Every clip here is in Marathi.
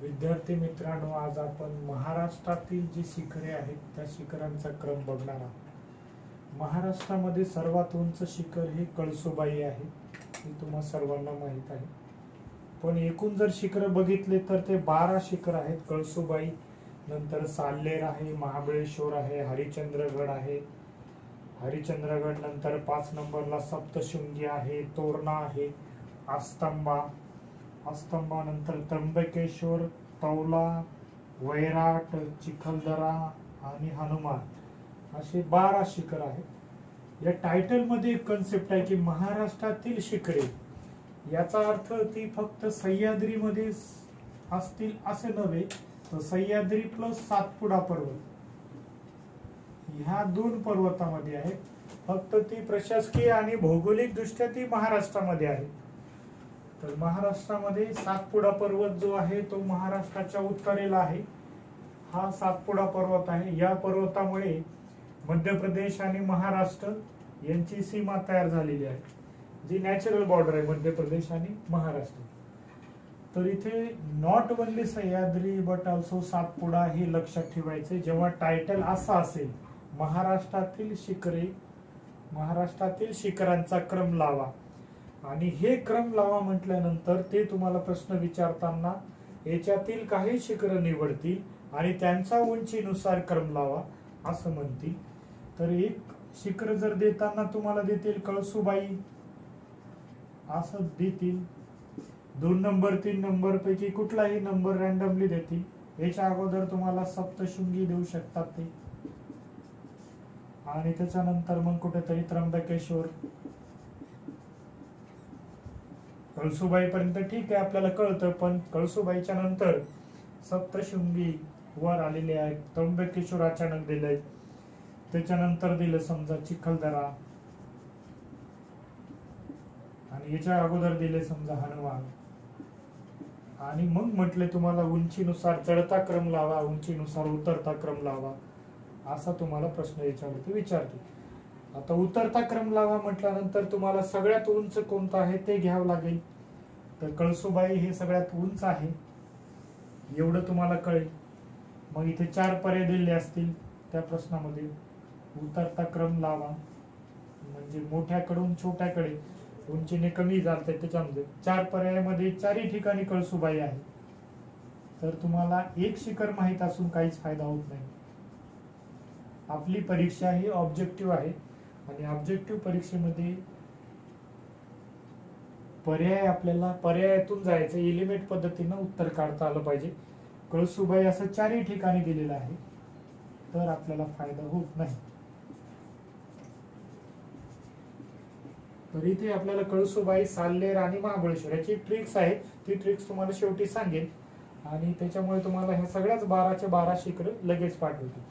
विद्यार्थी मित्रांनो, आज आपण महाराष्ट्रातील जी शिखरे आहेत त्या शिखरांचा क्रम बघणार आहोत। महाराष्ट्रामध्ये सर्वात उंच शिखर हे कळसुबाई आहे, हे तुम्हा सर्वांना माहित आहे। पण एकूण जर शिखर बघितले तर ते 12 शिखर आहेत। कळसुबाई नंतर साल्लेर आहे, महाबळेश्वर आहे, हरिश्चंद्रगड आहे, हरिश्चंद्रगड नंतर 5 नंबरला सप्तशृंगी आहे, तोरणा आहे, अस्तंबा नंतर त्र्यंबकेश्वर, तौला, वैराट, चिखलदरा आणि हनुमान असे 12 शिखर आहेत। या टायटल मध्ये एक कन्सेप्ट आहे की महाराष्ट्रातील शिखरे, याचा अर्थ ती फक्त सह्याद्रीमध्ये असतील असे नव्हे, तर सह्याद्री प्लस सातपुडा पर्वत ह्या 2 पर्वतामध्ये आहे। फक्त ती प्रशासकीय आणि भौगोलिक दृष्ट्या ती महाराष्ट्रामध्ये आहे। तर महाराष्ट्रामध्ये सातपुडा पर्वत जो आहे तो महाराष्ट्राच्या उत्तरेला आहे। हा सातपुडा पर्वत आहे। या पर्वतामुळे मध्य प्रदेश आणि महाराष्ट्र यांची सीमा तयार झालेली आहे, जी नॅचरल बॉर्डर आहे मध्य प्रदेश आणि महाराष्ट्र। तर इथे not only Sahyadri but also Satpura हे लक्षात ठेवायचे जेव्हा टायटल असा असेल, महाराष्ट्रातील शिखरे, महाराष्ट्रातील शिखरांचा क्रम लावा। आणि हे क्रम लावा म्हटल्यानंतर ते तुम्हाला प्रश्न विचारताना याच्यातील काही शिखर निवडतील आणि त्यांच्या उंचीनुसार क्रम लावा असं म्हणतील। तर एक शिखर जर देताना तुम्हाला देतील कळसुबाई असं देतील, 2 नंबर 3 नंबर पैकी कुठलाही नंबर रॅन्डमली देतील। याच्या अगोदर तुम्हाला सप्तशृंगी देऊ शकतात ते, आणि त्याच्यानंतर मग कुठेतरी त्र्यंबकेश्वर, कळसुबाई पर्यंत ठीक आहे आपल्याला कळतं, पण कळसुबाईच्या नंतर सप्तशृंगी वर आलेले आहेत, त्र्यंबकेश्वर अचानक दिलंय, त्याच्यानंतर दिलं समजा चिखलदरा, आणि याच्या अगोदर दिले समजा हनुमान, आणि मग म्हटले तुम्हाला उंचीनुसार चढता क्रम लावा, उंचीनुसार उतरता क्रम लावा असा तुम्हाला प्रश्न याच्यावरती विचारते। आता उतरता क्रम लावा म्हटल्यानंतर तुम्हाला सगळ्यात उंच कोणतं आहे ते घ्यावं लागेल। तर कळसुबाई हे सगळ्यात उंच आहे, एवढं तुम्हाला कळेल। मग इथे 4 पर्याय दिले असतील त्या प्रश्नामध्ये, उतरता क्रम लावा म्हणजे मोठ्याकडून छोट्याकडे उंचीने कमी जाते, त्याच्यामध्ये 4 पर्यायामध्ये 4ही ठिकाणी कळसुबाई आहे। तर तुम्हाला एक शिखर माहित असून काहीच फायदा होत नाही। आपली परीक्षा ही ऑब्जेक्टिव्ह आहे, आणि ऑब्जेक्टिव्ह परीक्षेमध्ये पर्याय, आपल्याला पर्यायातून जायचं, एलिमेंट पद्धतीनं उत्तर काढता आलं पाहिजे। कळसुबाई असं 4ही ठिकाणी दिलेलं आहे, तर आपल्याला फायदा होत नाही। तर इथे आपल्याला कळसुबाई, साल्लेर आणि महाबळेश्वर याची ट्रिक्स आहे, ती ट्रिक्स तुम्हाला शेवटी सांगेल, आणि त्याच्यामुळे तुम्हाला ह्या सगळ्याच 12चे 12 शिखर लगेच पाठवतो।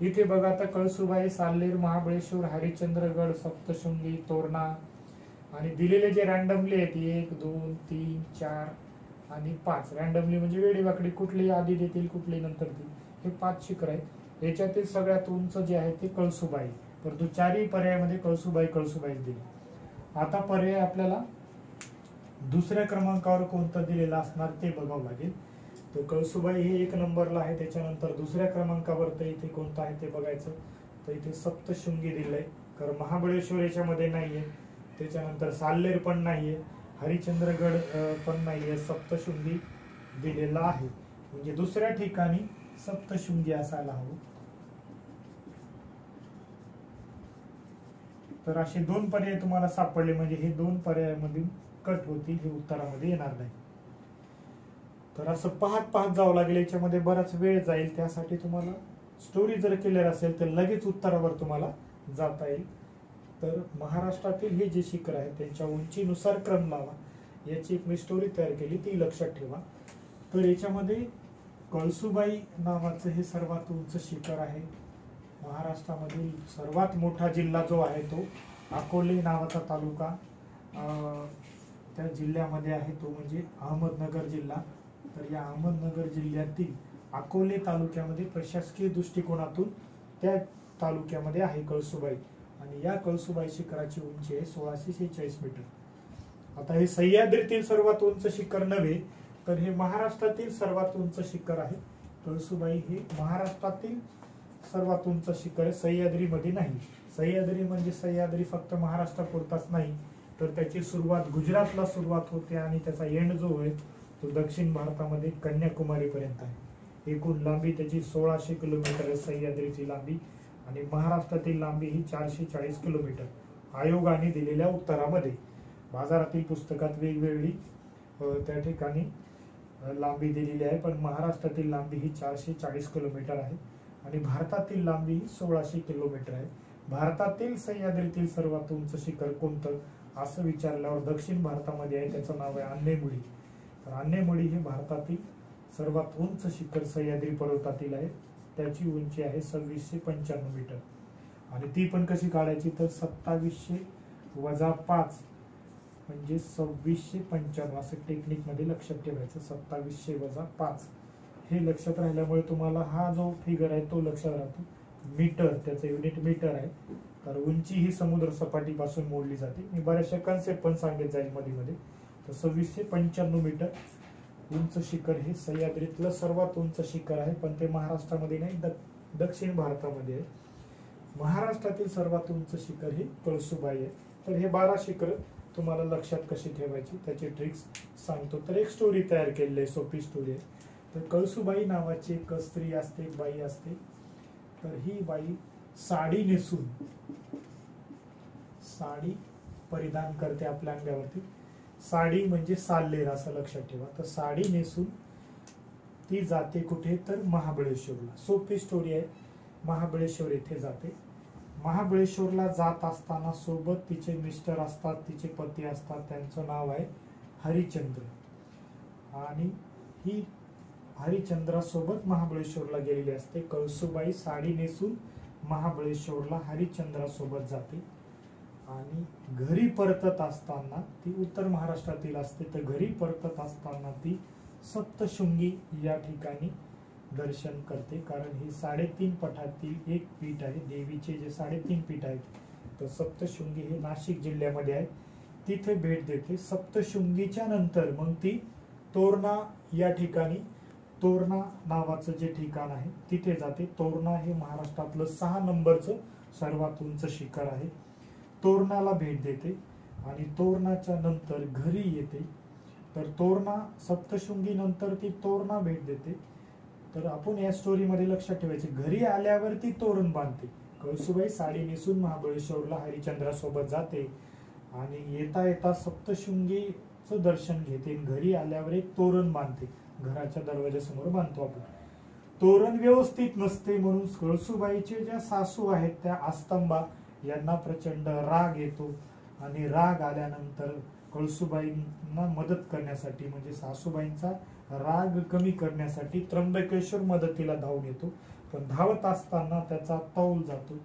इथे बघा, आता कळसुबाई, साल्लेर, महाबळेश्वर, हरिश्चंद्रगड, सप्तशृंगी, तोरणा, आणि दिलेले जे रॅन्डमली आहेत 1 2 3 4 आणि 5, रॅन्डमली म्हणजे वेडीवाकडी, कुठली आधी देतील कुठली नंतर देतील, हे 5 शिखर आहेत। याच्यातील सगळ्यात उंच जे आहे ते कळसुबाई, परंतु 4ही पर्यायामध्ये कळसुबाई दिली। आता पर्याय आपल्याला दुसऱ्या क्रमांकावर कोणतं दिलेलं असणार ते बघावं लागेल। तर कळसुबाई हे 1 नंबरला आहे, त्याच्यानंतर दुसऱ्या क्रमांकावर तर इथे कोणतं आहे ते बघायचं। तर इथे सप्तशृंगी दिलंय, कारण महाबळेश्वर याच्यामध्ये नाहीये, त्याच्यानंतर साल्लेर पण नाहीये, हरिश्चंद्रगड पण नाहीये, सप्तशृंगी दिलेला आहे, म्हणजे दुसऱ्या ठिकाणी सप्तशृंगी असायला हवं। तर असे 2 पर्याय तुम्हाला सापडले, म्हणजे हे 2 पर्यायामधून कट होतील, हे उत्तरामध्ये येणार नाही। तर असं पाहत जावं लागेल, याच्यामध्ये बराच वेळ जाईल, त्यासाठी तुम्हाला स्टोरी जर क्लिअर असेल तर लगेच उत्तरावर तुम्हाला जाता येईल। तर महाराष्ट्रातील हे जे शिखर आहे त्यांच्या उंचीनुसार क्रम लावा, याची एक मी स्टोरी तयार केली, ती लक्षात ठेवा। तर याच्यामध्ये कळसुबाई नावाचं हे सर्वात उंच शिखर आहे। महाराष्ट्रामधील सर्वात मोठा जिल्हा जो आहे तो अकोले नावाचा तालुका त्या जिल्ह्यामध्ये आहे, तो म्हणजे अहमदनगर जिल्हा। तर या अहमदनगर जिल्ह्यातील अकोले तालुक्यामध्ये प्रशासकीय दृष्टिकोनातून त्या तालुक्यामध्ये आहे कळसुबाई, आणि या कळसुबाई शिखराची उंची आहे 1646 मीटर। आता हे सह्याद्रीतील सर्वात उंच शिखर नव्हे, तर हे महाराष्ट्रातील सर्वात उंच शिखर आहे. कळसुबाई हे महाराष्ट्रातील सर्वात उंच शिखर आहे, सह्याद्रीमध्ये नाही. सह्याद्री म्हणजे सह्याद्री फक्त महाराष्ट्रापुरताच नाही, तर त्याची सुरुवात गुजरातला सुरुवात होते आणि त्याचा एंड जो आहे तो दक्षिण भारतामध्ये कन्याकुमारी पर्यंत आहे. एकूण लांबी त्याची 1600 किलोमीटर आहे सह्याद्रीची लांबी, आणि महाराष्ट्रातील लांबी ही 440 किलोमीटर. आयोगाने दिलेल्या उत्तरामध्ये बाजारातील पुस्तकात वेगवेगळी त्या ठिकाणी लांबी दिलेली आहे, पण महाराष्ट्रातील लांबी ही 440 किलोमीटर आहे आणि भारतातील लांबी ही 1600 किलोमीटर आहे. भारतातील सह्याद्रीतील सर्वात उंच शिखर कोणतं असं विचारल्यावर दक्षिण भारतामध्ये आहे, त्याचं नाव आहे आन्नेमुडी. तर आन्नेमुडी हे भारतातील सर्वात उंच शिखर सह्याद्री पर्वतातील आहे. त्याची उंची आहे 2695 मीटर. आणि ती पण कशी काढायची तर 2700 वजा 5 म्हणजे 2695 असं टेक्निक मध्ये लक्षात ठेवायचं. 2700 वजा 5 हे लक्षात राहिल्यामुळे तुम्हाला हा जो फिगर आहे तो लक्षात राहतो. मीटर त्याचं युनिट मीटर आहे, तर उंची ही समुद्र सपाटीपासून मोजली जाते. मी बऱ्याचशा कन्सेप्ट पण सांगत जाईल मध्ये मध्ये. तर 2695 मीटर उंच शिखर हे सह्याद्रीतलं सर्वात उंच शिखर आहे, पण ते महाराष्ट्रामध्ये नाही, दक्षिण भारतामध्ये आहे. महाराष्ट्रातील सर्वात उंच शिखर हे कळसुबाई आहे. तर हे 12 शिखर तुम्हाला लक्षात कशी ठेवायची त्याची ट्रिक्स सांगतो. तर एक स्टोरी तयार केलेली आहे, सोपी स्टोरी आहे. तर कळसुबाई नावाची एक स्त्री असते, एक बाई असते. तर ही बाई साडी नेसून साडी परिधान करते आपल्या अंगावरती. साडी म्हणजे साल्लेर असं लक्षात ठेवा. तर साडी नेसून ती जाते कुठे तर महाबळेश्वरला. सोपी स्टोरी आहे. महाबळेश्वर येथे जाते. महाबळेश्वरला जात असताना सोबत तिचे मिस्टर असतात, तिचे पती असतात. त्यांचं नाव आहे हरिचंद्र, आणि ही हरिचंद्रासोबत महाबळेश्वरला गेलेली असते. कळसुबाई साडी नेसून महाबळेश्वरला हरिचंद्रासोबत जाते आणि घरी परतत असताना ती उत्तर महाराष्ट्रातील असते. तर घरी परतत असताना ती सप्तशृंगी या ठिकाणी दर्शन करते, कारण ही 3.5 पठातील एक पीठ आहे. देवीचे जे 3.5 पीठ आहेत, तर सप्तशृंगी हे नाशिक जिल्ह्यामध्ये आहे. तिथे भेट देते. सप्तशृंगीच्या नंतर मग ती तोरणा या ठिकाणी, तोरणा नावाचं जे ठिकाण आहे तिथे जाते. तोरणा हे महाराष्ट्रातलं 6 नंबरचं सर्वात उंच शिखर आहे. तोरणाला भेट देते आणि तोरणाच्या नंतर घरी येते. तर तोरणा सप्तशृंगी नंतर ती तोरणा भेट देते. तर आपण या स्टोरीमध्ये लक्षात ठेवायचे, घरी आल्यावर ती तोरण बांधते. कळसुबाई साडी नेसून महाबळेश्वरला हरिचंद्रासोबत जाते आणि येता येता सप्तशृंगीचं दर्शन घेते. घरी आल्यावर एक तोरण बांधते, घराच्या दरवाजासमोर बांधतो आपण. तोरण व्यवस्थित नसते म्हणून कळसुबाईचे ज्या सासू आहेत त्या आस्तंबा यांना प्रचंड राग येतो आणि राग आल्यानंतर कळसुबाईंना मदत करण्यासाठी, म्हणजे सासूबाईंचा राग कमी करण्यासाठी त्र्यंबकेश्वर मदतीला धावून येतो. पण धावत असताना त्याचा तौल जातो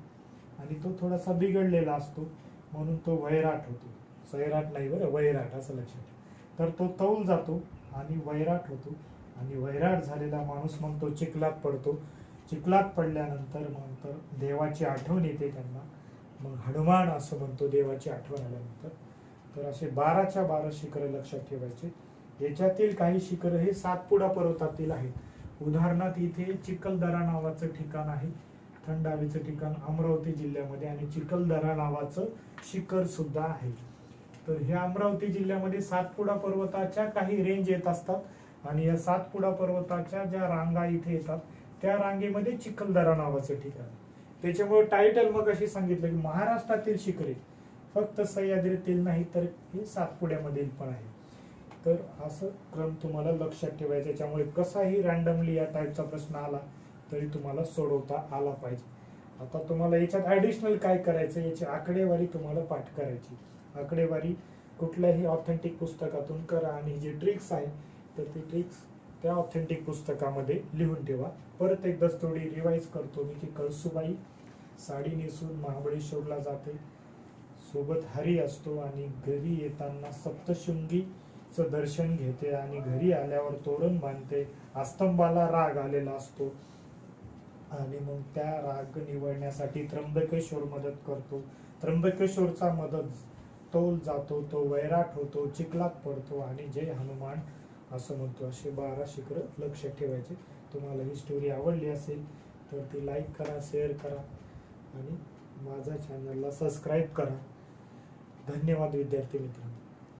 आणि तो थोडासा बिघडलेला असतो म्हणून तो वैराट होतो. सैराट नाही बरं, वैराट असं लक्षात. तर तो तौल जातो आणि वैराट होतो आणि वैराट झालेला माणूस मग तो चिखलात पडतो. चिखलात पडल्यानंतर मग तर देवाची आठवण येते त्यांना. मग हनुमान असं म्हणतो देवाची आठवण आल्यानंतर. तर असे 12च्या 12 शिखर लक्षात ठेवायचे. याच्यातील काही शिखर हे सातपुडा पर्वतातील आहेत. उदाहरणार्थ इथे चिखलदरा नावाचं ठिकाण आहे, थंड हवेचं ठिकाण अमरावती जिल्ह्यामध्ये, आणि चिखलदरा नावाचं शिखर सुद्धा आहे. तर ह्या अमरावती जिल्ह्यामध्ये सातपुडा पर्वताच्या काही रेंज येत असतात आणि या सातपुडा पर्वताच्या ज्या रांगा इथे येतात त्या रांगेमध्ये चिखलदरा नावाचं ठिकाण. त्याच्यामुळे टायटल मग अशी सांगितलं की महाराष्ट्रातील शिखरे फक्त सह्याद्रीतील नाही तर हे सातपुड्यामधील पण आहे. तर असं क्रम तुम्हाला लक्षात ठेवायचा. त्याच्यामुळे कसाही रॅन्डमली या टाईपचा प्रश्न आला तरी तुम्हाला सोडवता आला पाहिजे. आता तुम्हाला याच्यात ऍडिशनल काय करायचं, याची आकडेवारी तुम्हाला पाठ करायची. आकडेवारी कुठल्याही ऑथेंटिक पुस्तकातून करा आणि जे ट्रिक्स आहे तर ते ट्रिक्स त्या ऑथेंटिक पुस्तकामध्ये लिहून ठेवा. परत एकदा थोडी रिवाइज करतो मी की कळसुबाई साडी नेसून महाबळेश्वरला जाते, सोबत हरी असतो आणि घरी येताना सप्तशृंगीचं दर्शन घेते आणि घरी आल्यावर तोरण बांधते. आस्तंबाला राग आलेला असतो आणि मग त्या राग निवडण्यासाठी त्र्यंबकेश्वर मदत करतो. त्र्यंबकेश्वरचा मदत तोल जातो, तो वैराट होतो, चिखलात पडतो आणि जय हनुमान असं म्हणतो. असे 12 शिखरं लक्षात ठेवायचे. तुम्हाला ही स्टोरी आवडली असेल तर ती लाईक करा, शेअर करा आणि माझ्या चॅनलला सबस्क्राईब करा. धन्यवाद विद्यार्थी मित्रांनो.